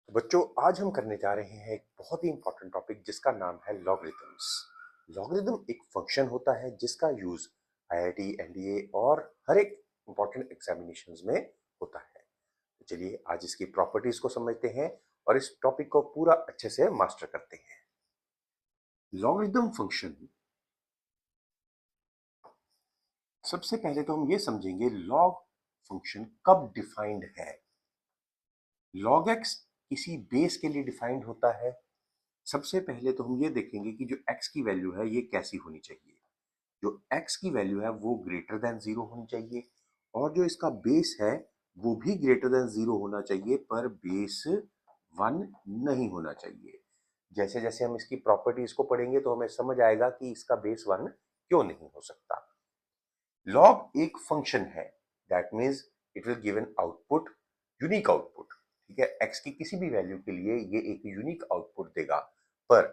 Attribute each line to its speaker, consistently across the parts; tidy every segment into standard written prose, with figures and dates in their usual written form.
Speaker 1: तो बच्चों आज हम करने जा रहे हैं एक बहुत ही इंपॉर्टेंट टॉपिक जिसका नाम है लॉगरिथम्स। लॉगरिथम एक फंक्शन होता है जिसका यूज आईआईटी, एनडीए और हर एक इंपॉर्टेंट एग्जामिनेशंस में होता है। तो चलिए आज इसकी प्रॉपर्टीज को समझते हैं और इस टॉपिक को पूरा अच्छे से मास्टर करते हैं। लॉगरिथम फंक्शन, सबसे पहले तो हम ये समझेंगे लॉग फंक्शन कब डिफाइंड है। लॉग एक्स किसी बेस के लिए डिफाइंड होता है। सबसे पहले तो हम ये देखेंगे कि जो x की वैल्यू है ये कैसी होनी चाहिए। जो x की वैल्यू है वो ग्रेटर देन 0 होनी चाहिए और जो इसका बेस है वो भी ग्रेटर देन 0 होना चाहिए, पर बेस 1 नहीं होना चाहिए। जैसे जैसे हम इसकी प्रॉपर्टीज को पढ़ेंगे तो हमें समझ आएगा कि इसका बेस 1 क्यों नहीं हो सकता। लॉग एक फंक्शन है, that means it will give an output, unique output. ठीक है, x की किसी भी वैल्यू के लिए ये एक यूनिक आउटपुट देगा। पर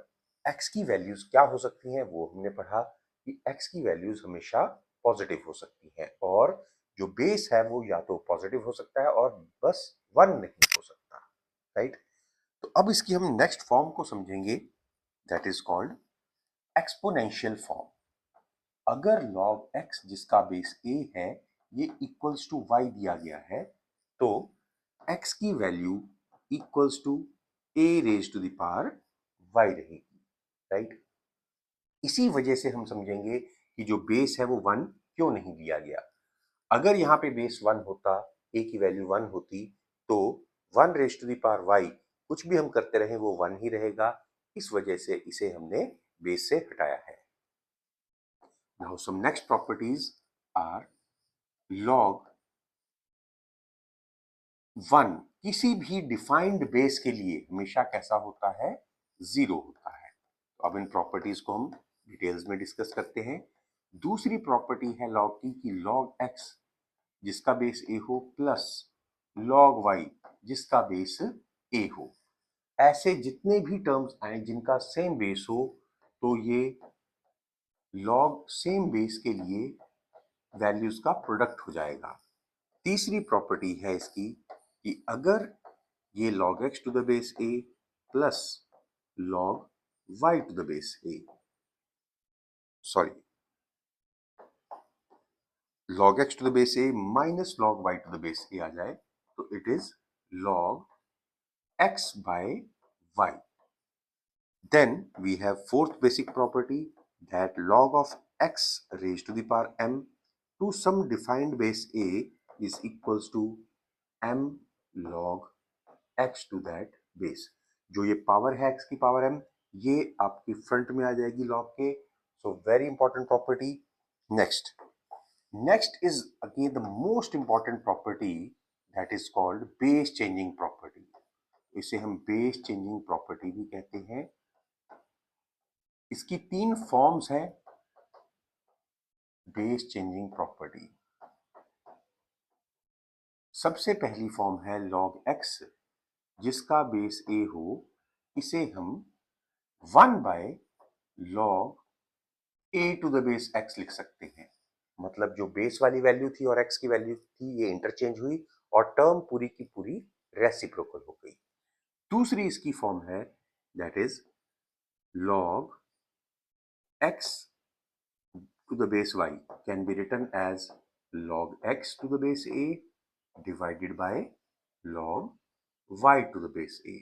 Speaker 1: x की वैल्यूज क्या हो सकती हैं वो हमने पढ़ा कि x की वैल्यूज हमेशा पॉजिटिव हो सकती हैं और जो बेस है वो या तो पॉजिटिव हो सकता है और बस 1 नहीं हो सकता। राइट, तो अब इसकी हम नेक्स्ट फॉर्म को समझेंगे, that is called exponential form. अगर log x जिसका बेस a है ये इक्वल्स टू y दिया गया है तो x की value equals to a raise to the power y रहेगी। राइट, इसी वजह से हम समझेंगे कि जो बेस है वो 1 क्यों नहीं दिया गया। अगर यहाँ पे बेस 1 होता, a की वैल्यू 1 होती तो 1 raise to the power y कुछ भी हम करते रहे वो 1 ही रहेगा। इस वजह से इसे हमने बेस से हटाया है। Now some next properties are log 1 किसी भी डिफाइंड बेस के लिए हमेशा कैसा होता है, 0 होता है। तो अब इन प्रॉपर्टीज को हम डिटेल्स में डिस्कस करते हैं। दूसरी प्रॉपर्टी है लॉग की कि log x जिसका बेस a हो प्लस log y जिसका बेस a हो। ऐसे जितने भी टर्म्स आए जिनका सेम बेस हो तो ये log सेम बेस के लिए वैल्यूज का प्रोडक्ट हो जाएगा। तीसरी प्रॉपर्टी है इसकी कि अगर ये log x to the base a plus log y to the base a, sorry, log x to the base a minus log y to the base a आ जाए तो it is log x by y। Then we have fourth basic property that log of x raised to the power m to some defined base a is equals to m log x to that base। जो ये power है x की power m ये आपकी front में आ जाएगी log के। So very important property. Next is again the most important property, that is called base changing property. इसे हम बेस चेंजिंग प्रॉपर्टी भी कहते हैं। इसकी 3 फॉर्म्स हैं बेस चेंजिंग प्रॉपर्टी। सबसे पहली फॉर्म है log x जिसका बेस a हो, इसे हम 1 by log a to the base x लिख सकते हैं। मतलब जो बेस वाली वैल्यू थी और x की वैल्यू थी ये इंटरचेंज हुई और टर्म पूरी की पूरी रेसिप्रोकल हो गई। दूसरी इसकी फॉर्म है that is log x to the base y can be written as log x to the base a divided by log y to the base a।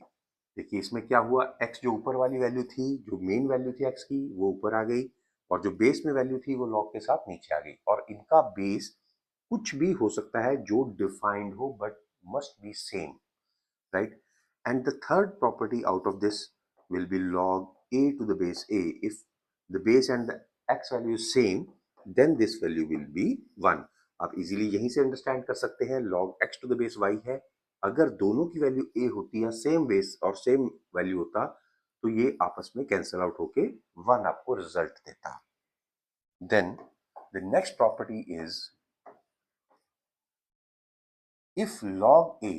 Speaker 1: देखिए इसमें क्या हुआ, x जो ऊपर वाली वैल्यू थी, जो मेन वैल्यू थी x की वो ऊपर आ गई और जो बेस में वैल्यू थी वो log के साथ नीचे आ गई और इनका बेस कुछ भी हो सकता है जो डिफाइंड हो but must be same. Right, and the third property out of this will be log a to the base a। If the base and the x value is same then this value will be 1। आप easily यहीं से understand कर सकते हैं log x to the base y है, अगर दोनों की वैल्यू a होती है, सेम बेस और सेम वैल्यू होता तो ये आपस में कैंसल आउट होके 1 आपको रिजल्ट देता। Then the next property is if log a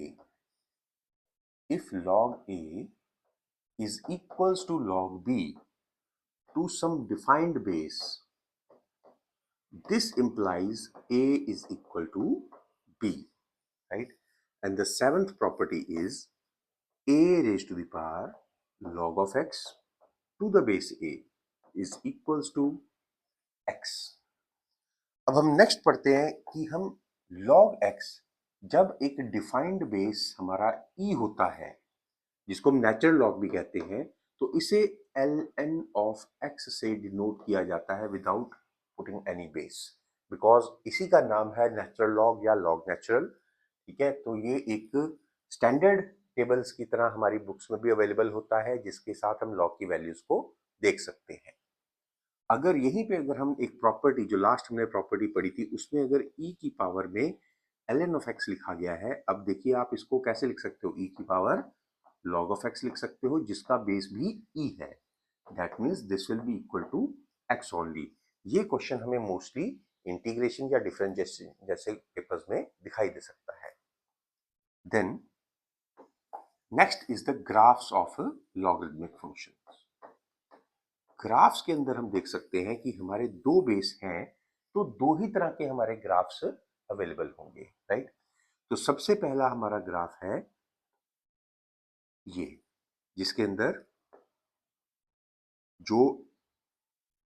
Speaker 1: if log a is equals to log b to some defined base, this implies a is equal to b, right? And the seventh property is a raised to the power log of x to the base a is equals to x। अब हम next पढ़ते हैं कि हम log x जब एक defined base हमारा e होता है, जिसको हम नेचुरल लॉग भी कहते हैं, तो इसे ln ऑफ x से डिनोट किया जाता है without putting any base, because इसी का नाम है नेचुरल लॉग या लॉग नेचुरल। ठीक है, तो ये एक स्टैंडर्ड टेबल्स की तरह हमारी बुक्स में भी अवेलेबल होता है, जिसके साथ हम लॉग की वैल्यूज को देख सकते हैं। अगर यहीं पे अगर हम एक प्रॉपर्टी, जो लास्ट हमने प्रॉपर्टी पढ़ी थी, उसमें अगर e की पावर में ln ऑफ x लिखा गया है, अब देखिए आप इसको कैसे लिख सकते हो, e की पावर log ऑफ x लिख सकते हो, जिसका बेस भी e है। That means this will be equal to x only. ये क्वेश्चन हमें मोस्टली इंटीग्रेशन या डिफरेंशिएशन जैसे पेपर्स में दिखाई दे सकता है। Then next is the graphs of logarithmic functions. Graphs के अंदर हम देख सकते हैं कि हमारे दो बेस हैं, तो दो ही तरह के हमारे ग्राफ्स अवेलेबल होंगे, राइट। तो सबसे पहला हमारा ग्राफ है ये, जिसके अंदर जो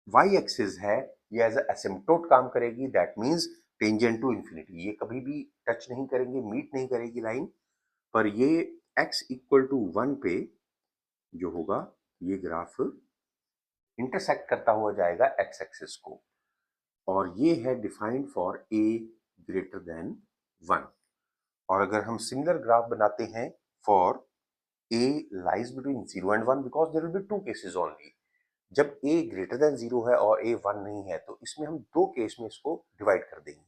Speaker 1: y एक्सिस है ये एज एसिम्पटोट काम करेगी, that means tangent to infinity, ये कभी भी टच नहीं करेंगे, मीट नहीं करेगी लाइन, पर ये x इक्वल टू 1 पे जो होगा ये ग्राफ इंटरसेक्ट करता हुआ जाएगा x एक्सिस को, और ये है defined for a greater than 1। और अगर हम सिमिलर ग्राफ बनाते हैं for a lies between 0 and 1, because there will be two cases only, जब a ग्रेटर देन 0 है और a 1 नहीं है, तो इसमें हम दो केस में इसको डिवाइड कर देंगे।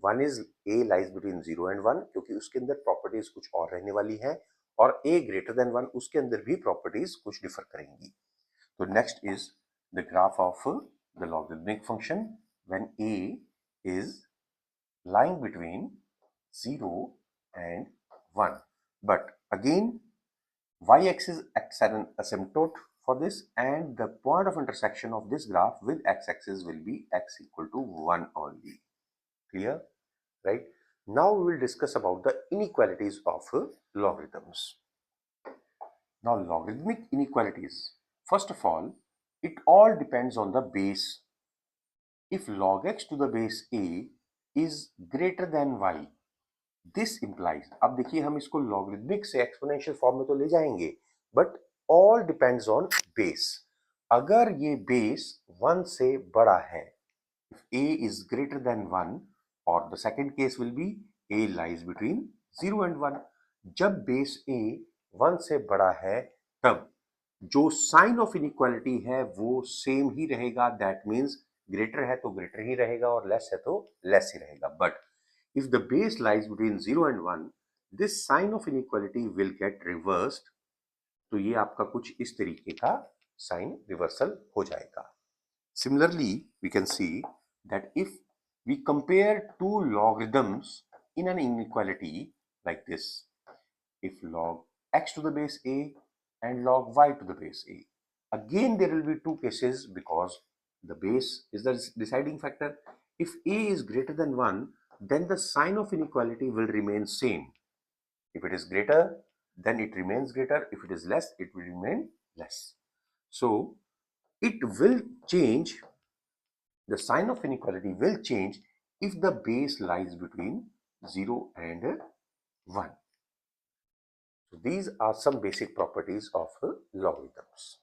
Speaker 1: One is a lies between 0 and 1, क्योंकि उसके अंदर प्रॉपर्टीज कुछ और रहने वाली हैं, और a ग्रेटर देन 1 उसके अंदर भी प्रॉपर्टीज कुछ डिफर करेंगी। तो next is the graph of the logarithmic function when a is lying between 0 and 1, but again y-axis acts as an asymptote for this, and the point of intersection of this graph with x-axis will be x equal to 1 only. Clear? Right? Now we will discuss about the inequalities of logarithms. Now logarithmic inequalities, first of all, it all depends on the base. If log x to the base a is greater than y, this implies, अब देखिए हम इसको logarithmic से exponential form में तो ले जाएंगे, but all depends on base. अगर ये बेस 1 से बड़ा है, if a is greater than 1, और the second case will be a lies between 0 and 1, जब बेस a 1 से बड़ा है, तब जो साइन ऑफ इनइक्वालिटी है वो सेम ही रहेगा, दैट मीन्स ग्रेटर है तो ग्रेटर ही रहेगा और लेस है तो लेस ही रहेगा। But if the base lies between 0 and 1, this sign of inequality will get reversed, तो ये आपका कुछ इस तरीके का साइन रिवर्सल हो जाएगा। Similarly, we can see that if we compare two logarithms in an inequality like this, if log x to the base a and log y to the base a, again there will be two cases because the base is the deciding factor. If a is greater than 1, then the sign of inequality will remain same. If it is greater, then it remains greater. If it is less, it will remain less. So it will change, the sign of inequality will change if the base lies between 0 and 1. So these are some basic properties of logarithms.